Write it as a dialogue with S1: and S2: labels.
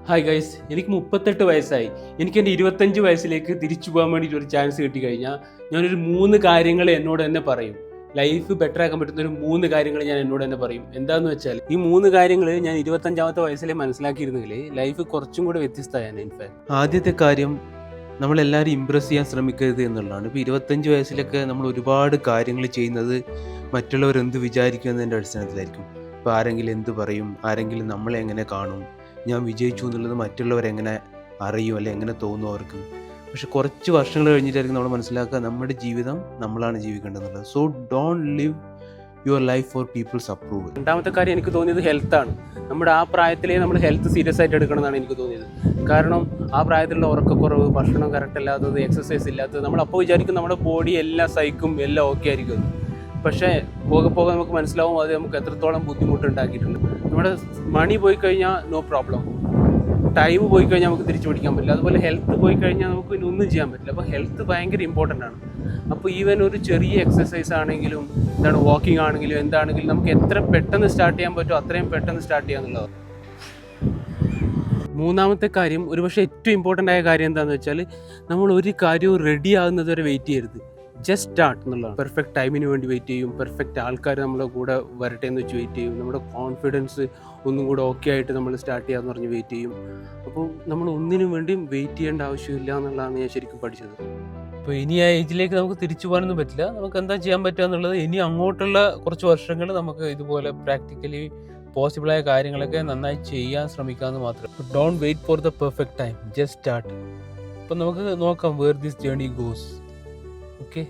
S1: Hi guys, എനിക്ക് 38 വയസ്സായി. എനിക്ക് എൻ്റെ 25 വയസ്സിലേക്ക് തിരിച്ചു പോകാൻ വേണ്ടിയിട്ട് ഒരു ചാൻസ് കിട്ടിക്കഴിഞ്ഞാൽ ഞാനൊരു 3 കാര്യങ്ങൾ എന്നോട് തന്നെ പറയും. ലൈഫ് ബെറ്റർ ആക്കാൻ പറ്റുന്ന ഒരു 3 കാര്യങ്ങൾ ഞാൻ എന്നോട് തന്നെ പറയും. എന്താണെന്ന് വെച്ചാൽ ഈ 3 കാര്യങ്ങൾ ഞാൻ 25-ാമത്തെ വയസ്സിലെ മനസ്സിലാക്കിയിരുന്നെങ്കിൽ ലൈഫ് കുറച്ചും കൂടെ വ്യത്യസ്തമായാണ്. ഇൻഫാക്ട് ആദ്യത്തെ കാര്യം, നമ്മളെല്ലാവരും ഇമ്പ്രസ് ചെയ്യാൻ ശ്രമിക്കരുത് എന്നുള്ളതാണ്. ഇപ്പോൾ 25 വയസ്സിലൊക്കെ നമ്മൾ ഒരുപാട് കാര്യങ്ങൾ ചെയ്യുന്നത് മറ്റുള്ളവർ എന്ത് വിചാരിക്കും എന്നതിൻ്റെ അടിസ്ഥാനത്തിലായിരിക്കും. ഇപ്പോൾ ആരെങ്കിലും എന്ത് പറയും, ആരെങ്കിലും നമ്മളെ എങ്ങനെ കാണും, ഞാൻ വിജയിച്ചു എന്നുള്ളത് മറ്റുള്ളവരെങ്ങനെ അറിയും അല്ലെങ്കിൽ എങ്ങനെ തോന്നും അവർക്ക്. പക്ഷെ കുറച്ച് വർഷങ്ങൾ കഴിഞ്ഞിട്ടായിരിക്കും നമ്മൾ മനസ്സിലാക്കുക നമ്മുടെ ജീവിതം നമ്മളാണ് ജീവിക്കേണ്ടതെന്നുള്ളത്. So don't live your life for people's approval. രണ്ടാമത്തെ കാര്യം എനിക്ക് തോന്നിയത് ഹെൽത്താണ്. നമ്മുടെ ആ പ്രായത്തിലേ നമ്മൾ ഹെൽത്ത് സീരിയസ് ആയിട്ട് എടുക്കണം എന്നാണ് എനിക്ക് തോന്നിയത്. കാരണം ആ പ്രായത്തിലുള്ള ഉറക്കക്കുറവ്, ഭക്ഷണം കറക്റ്റ് അല്ലാത്തത്, എക്സസൈസ് ഇല്ലാത്തത്, നമ്മളപ്പോൾ വിചാരിക്കും നമ്മുടെ ബോഡി എല്ലാം സഹിക്കും, എല്ലാം ഓക്കെ ആയിരിക്കും. പക്ഷേ പോകെ പോകെ നമുക്ക് മനസ്സിലാവും അത് നമുക്ക് എത്രത്തോളം ബുദ്ധിമുട്ടുണ്ടാക്കിയിട്ടുണ്ട്. നമ്മുടെ മണി പോയി കഴിഞ്ഞാൽ നോ പ്രോബ്ലം, ടൈം പോയി കഴിഞ്ഞാൽ നമുക്ക് തിരിച്ചു പിടിക്കാൻ പറ്റില്ല. അതുപോലെ ഹെൽത്ത് പോയി കഴിഞ്ഞാൽ നമുക്ക് പിന്നെ ഒന്നും ചെയ്യാൻ പറ്റില്ല. അപ്പോൾ ഹെൽത്ത് ഭയങ്കര ഇമ്പോർട്ടൻ്റ് ആണ്. അപ്പോൾ ഈവൻ ഒരു ചെറിയ എക്സസൈസ് ആണെങ്കിലും വാക്കിംഗ് ആണെങ്കിലും എന്താണെങ്കിലും നമുക്ക് എത്ര പെട്ടെന്ന് സ്റ്റാർട്ട് ചെയ്യാൻ പറ്റുമോ അത്രയും പെട്ടെന്ന് സ്റ്റാർട്ട് ചെയ്യാന്നുള്ളതാണ്. മൂന്നാമത്തെ കാര്യം, ഒരുപക്ഷെ ഏറ്റവും ഇമ്പോർട്ടൻ്റ് ആയ കാര്യം എന്താണെന്ന് വെച്ചാൽ നമ്മൾ ഒരു കാര്യവും റെഡി ആകുന്നത് വരെ വെയിറ്റ് ചെയ്യരുത്. ജസ്റ്റ് സ്റ്റാർട്ട് എന്നുള്ളതാണ്. പെർഫെക്റ്റ് ടൈമിന് വേണ്ടി വെയിറ്റ് ചെയ്യും, പെർഫെക്റ്റ് ആൾക്കാർ നമ്മുടെ കൂടെ വരട്ടെ എന്ന് വെച്ച് വെയിറ്റ് ചെയ്യും, നമ്മുടെ കോൺഫിഡൻസ് ഒന്നും കൂടെ ഓക്കെ ആയിട്ട് നമ്മൾ സ്റ്റാർട്ട് ചെയ്യാമെന്ന് പറഞ്ഞ് വെയിറ്റ് ചെയ്യും. അപ്പോൾ നമ്മൾ ഒന്നിനും വേണ്ടിയും വെയിറ്റ് ചെയ്യേണ്ട ആവശ്യമില്ല എന്നുള്ളതാണ് ഞാൻ ശരിക്കും പഠിച്ചത്. അപ്പോൾ ഇനി ആ ഏജിലേക്ക് നമുക്ക് തിരിച്ചു പോകാനൊന്നും പറ്റില്ല. നമുക്ക് എന്താ ചെയ്യാൻ പറ്റുക എന്നുള്ളത് ഇനി അങ്ങോട്ടുള്ള കുറച്ച് വർഷങ്ങൾ നമുക്ക് ഇതുപോലെ പ്രാക്ടിക്കലി പോസിബിളായ കാര്യങ്ങളൊക്കെ നന്നായി ചെയ്യാൻ ശ്രമിക്കാമെന്ന് മാത്രം. Don't wait for the perfect time, just start. അപ്പോൾ നമുക്ക് നോക്കാം where this journey goes. Okay.